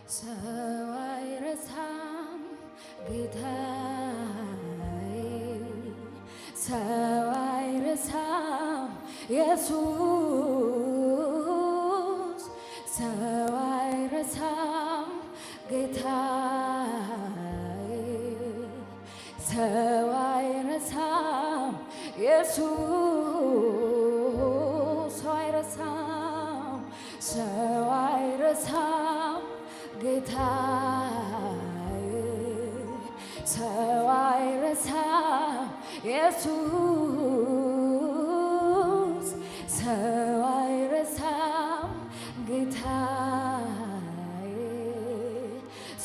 ሰው አይረሳም ጌታዬ፣ ሰው አይረሳም ኢየሱስ፣ ሰው አይረሳም ጌታዬ፣ ሰው አይረሳም ኢየሱስ፣ ሰው አይረሳም፣ ሰው አይረሳም ጌታዬ፣ ሰው አይረሳም ኢየሱስ፣ ሰው አይረሳም ጌታዬ፣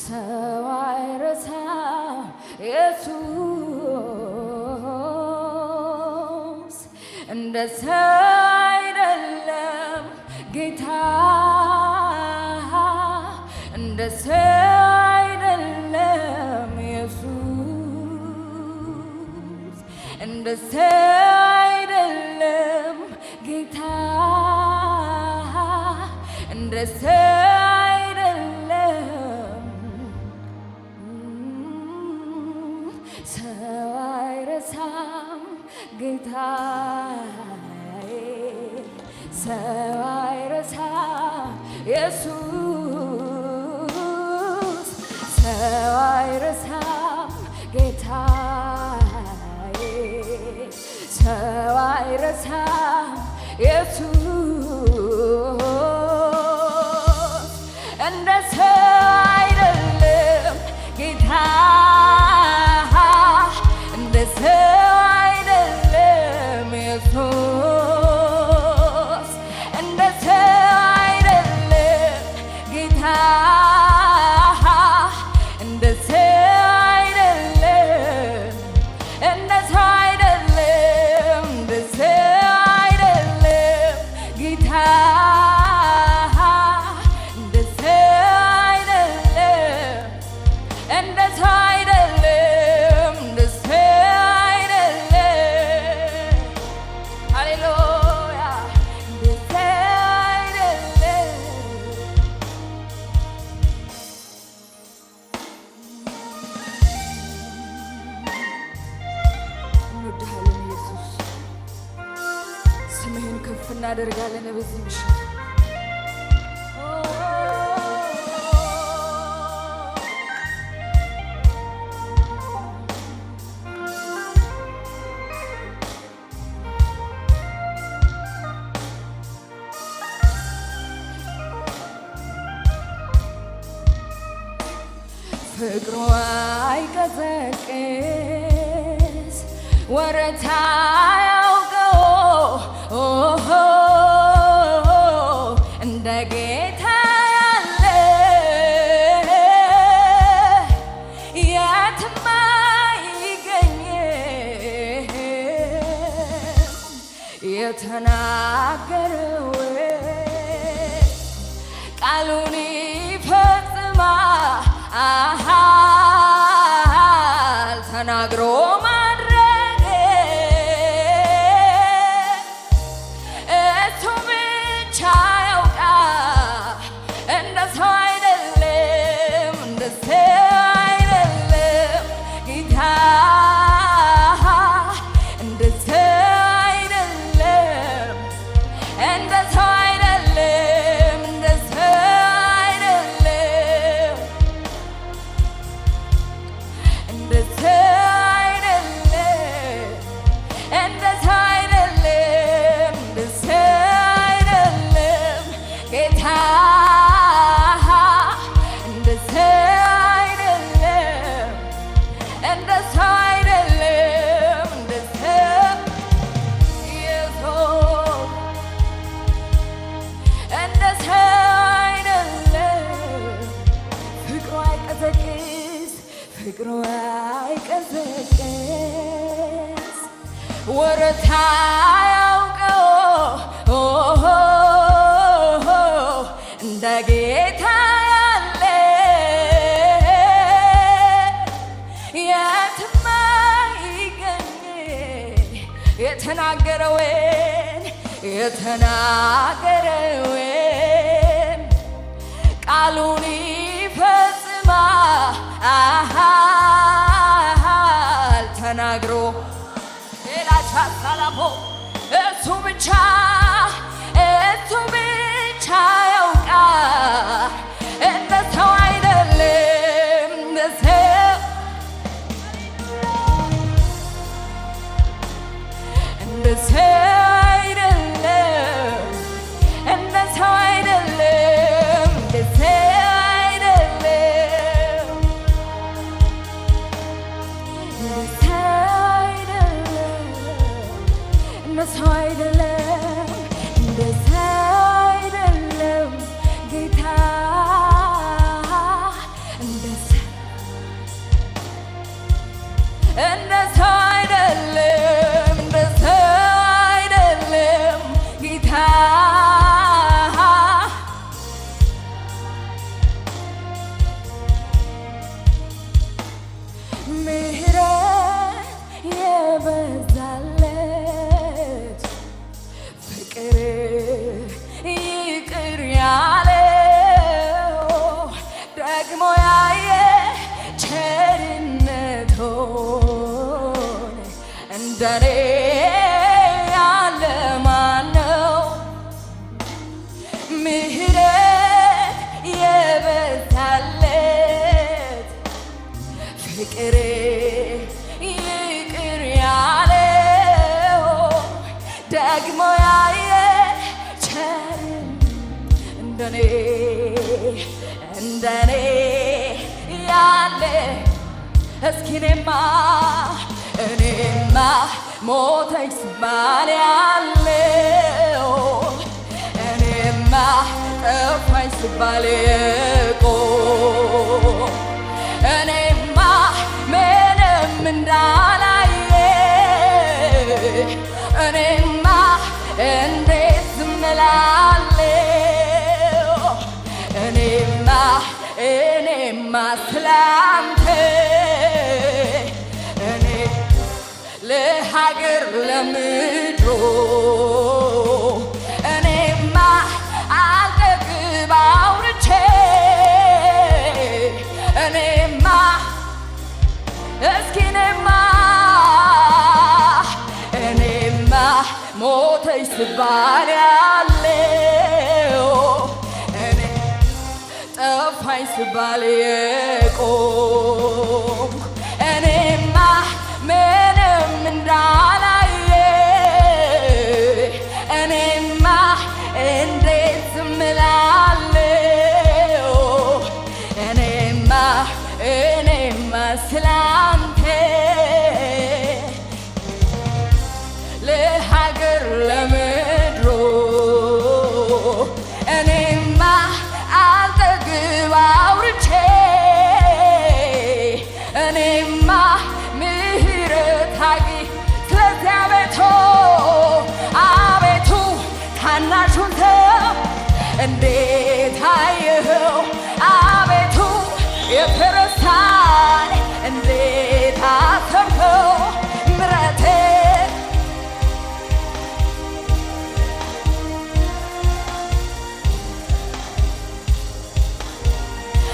ሰው አይረሳም ኢየሱስ። እንደ ሰው አይደለም ጌታ፣ እንደ ሰው አይደለም ኢየሱስ፣ እንደ ሰው አይደለም ጌታ፣ እንደ ሰው አይደለም። ሰው አይረሳም ጌታዬ፣ ሰው አይረሳም ኢየሱስ፣ ሰው አይረሳም ጌታዬ፣ ሰው አይረሳም ኢየሱስ። እንደ ሰው አይደለም ጌታ፣ እንደ ሰው አይደለም ኢየሱስ፣ እንደ ሰው አይደለም ጌታ፣ እንደ ሰው አይደለም፣ እንደ ሰው አይደለም፣ እንደ ሰው አይደለም ጌታ፣ እንደ ሰው አይደለም፣ እንደ ሰው አይደለም፣ እንደ ሰው አይደለም። ሃሌሉያ! እንደ ሰው አይደለም። እንወድሃለን ኢየሱስ፣ ስምህን ከፍ እናደርጋለን በዚህ ምሽት። ፍቅሩ አይቀዘቅዝ ወረታ ያውቀው እንደ ጌታ ያለ የትም አይገኝም። የተናገረው ቃሉን ይፈጽማል፣ ተናግሮ ማድረግ እሱ ብቻ ያውቃል። እንደ ሰው አይደለም፣ እንደ ሰው አይደለም ጌታ፣ እንደ ሰው አይደለም፣ እንደ ሰው አይደለም፣ እንደ ሰው አይደለም፣ እንደ ሰው አይደለም፣ እንደ ሰው አይደለም፣ እንደ ሰው አይደለም ጌታ፣ እንደ ሰው አይደለም፣ እንደ ሰው አይደለም፣ እንደ ሰው ኢየሱስ፣ እንደ ሰው አይደለም። ፍቅሩ አይቀዘቅዝ፣ ፍቅሩ አይቀዘቅዝ ወረታ ያውቀው እንደ ጌታ ያለ የትም አይገኝ። የተናገረውን ቃሉን ብቻ እሱ ብቻ ያውቃል። እንደ ሰው አይደለም እንደ ሰው እንደ ሰው አይደለም እንደ ሰው አይደለም እንደ ሰው አይደለም እንደ ሰው አይደለም እንደ ሰው አይደለም ጌታ እንደ ሰው አይደለም እንደ ሰው አይደለም ጌታ ምህረት የበዛለት ፍቅር ይቅር ያለው ደግሞ ያየ ቸርነቱን እንደኔ ያለ ማነው? ምህረት የበዛለት ፍቅር ይቅር ያለው ደግሞ ያየ ቸርን እንደኔ ያለ እስኪ እኔማ ሞተች ስባል ያለው እኔማ ጠፋች ስባል የቆም እኔማ ምንም እንዳላየ እኔማ እንዴት ዝም እላለሁ? እኔማ ስላንተ እኔ ለሀገር ለምድሩ እኔማ አልጠግብ አውርቼ እኔማ እስኪ እኔማ ሞተች ስባል ያለው እኔ ጠፋኝ ስባል የቆም እኔማ ምንም እንዳላየ እኔማ እንዴት ዝም እላለሁ? እኔማ ስላንተ ለሀገር ለምድሩ እኔማ አልጠግብ አውርቼ እኔማ ምህረት አግኝ ስለዚህ አቤቱ ታናሹን ሰው እንዴት አየኸው? አቤቱ የተረሳን እንዴት አሰብከው? ምሕረትህ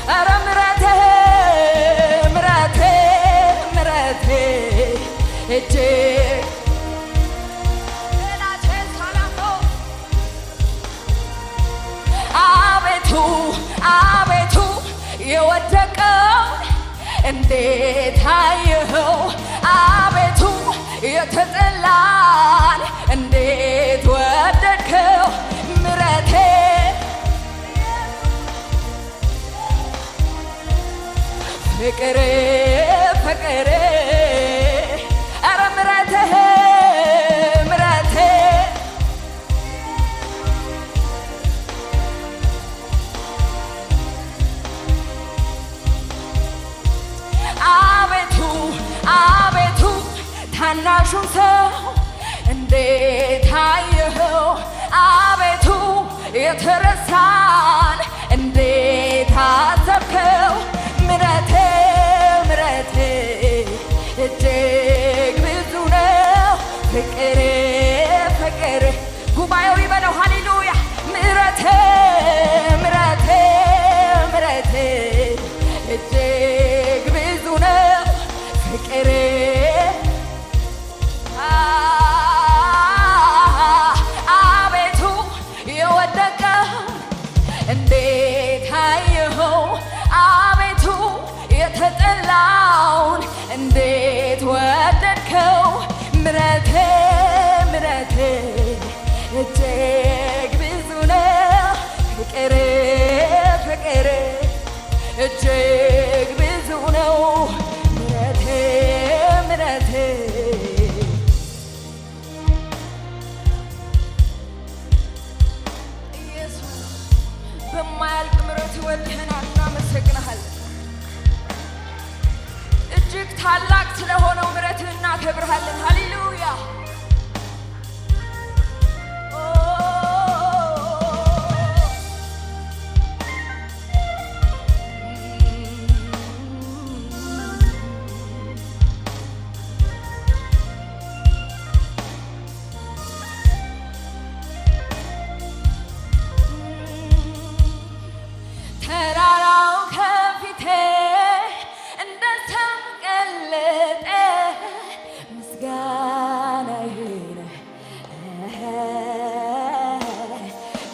ኧረ ምሕረትህ እጅግ አቤቱ የወደቀውን እንዴት አየኸው? አቤቱ የተጠላን እንዴት ወደድከው? ምሕረትህ ፍቅር ኧረ ምሕረትህ አቤቱ ታናሹን ሰው እንዴት አየኸው? አቤቱ የተረሳን እንዴት አሰብከው? ምሕረትህ እጅግ ብዙ ነው። ፍቅር ጉባኤው ይበለው ሃሌሉያ። ምሕረትህ እጅግ ብዙ ነው። ፍቅር እንዴት ወደድከው ምሕረቴ ምሕረቴ እጅግ ብዙ ነው ፍቅር ፍቅር እጅግ ብዙ ነው ምሕረቴ ምሕረቴ ኢየሱስ በማያልቅ ምሕረት ወድኸናል እናመሰግንሃለን እጅግ ታላቅ ስለሆነው ምሕረትህ እናከብርሃለን ሃሌሉያ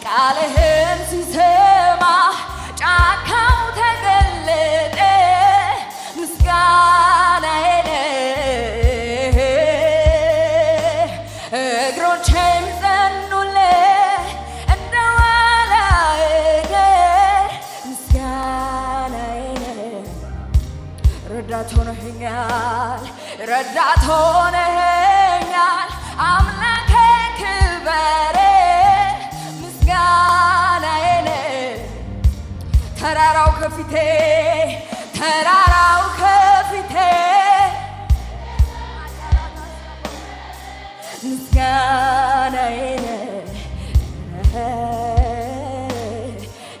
ቃልህን ሲሰማ ጫካው ተገለጠ ምስጋናዬ እግሮቼም ጸኑልህ እንደ ዋላ እግር ምስጋናዬ ረዳት ሆነኸኛል ረዳት ሆነኸኛል አምላኬ ክበር ተራራው ከፊቴ ተራራው ከፊቴ ምስጋናዬ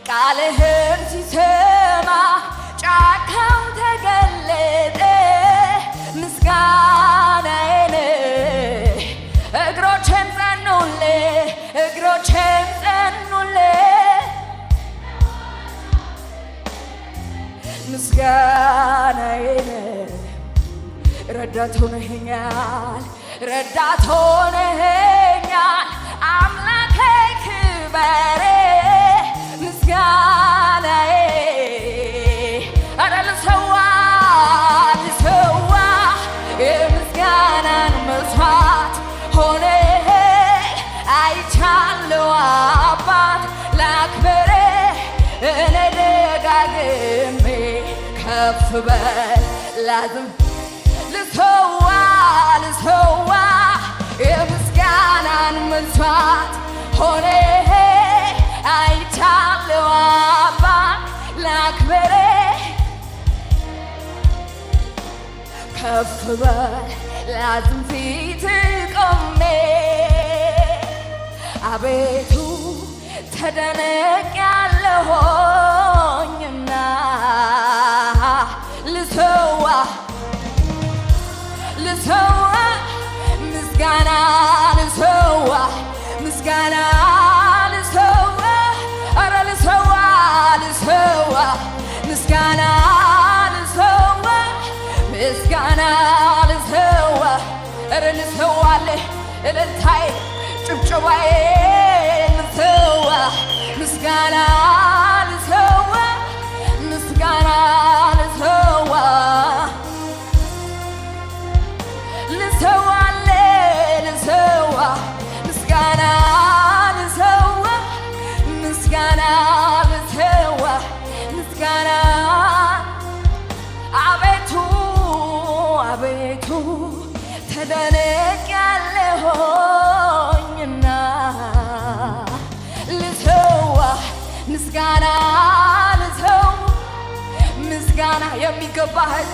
ቃልህን ሲሰማ ጫካው ተገለጠ ምስጋናዬ እግሮቼም ጸኑልህ እግሮቼም ጸኑልህ ምስጋናዬ ረዳት ሆነኸኛል ረዳት ሆነኸኛል አምላኬ ክበር ምስጋናዬ ኧረ ልሰዋ ልሰዋ የምስጋናን መስዋዕት ሆነህ አይቻለሁ አባት ላክብርህ እኔ ደጋግሜ ከፍ በል ላዝም ልሰዋ ልሰዋ የምስጋናን መስዋዕት ሆነህ አይቻለሁ አባት ላክብርህ ከፍ በል ላዝም ፊት ቆሜ አቤቱ ተደንቄያለሁና ልሰዋ ልሰዋ ምስጋና ልሰዋ ምስጋና ልሰዋ ኧረ ልሰዋ ልሰዋ ምስጋና ልሰዋ ምስጋና ልሰዋ ኧረ ልሰዋልህ እልልታዬ ጭብጨባዬ ልሰዋ ምስጋና ልሰዋ ምስጋና ልሰዋ ልሰዋልህ ልሰዋ ምስጋና ልሰዋ ምስጋና ልሰዋ ምስጋና አቤቱ አቤቱ ተደንቄያለሁና ልሰዋ ምስጋና ልሰዋ ምስጋና የሚገባህን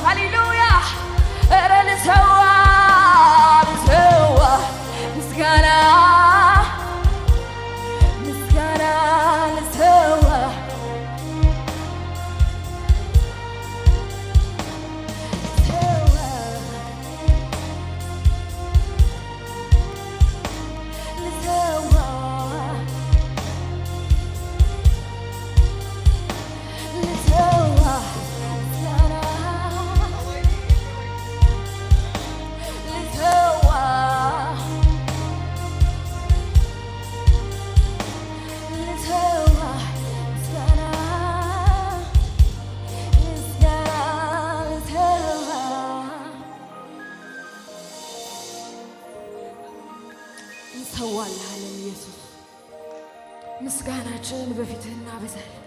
ሃሌሉያ ኧረ ልሰዋ ልሰዋ ምስጋና ምስጋና ልሰዋ እንሰዋልሃለን ኢየሱስ። ምስጋናችንን በፊትህ እናበዛለን።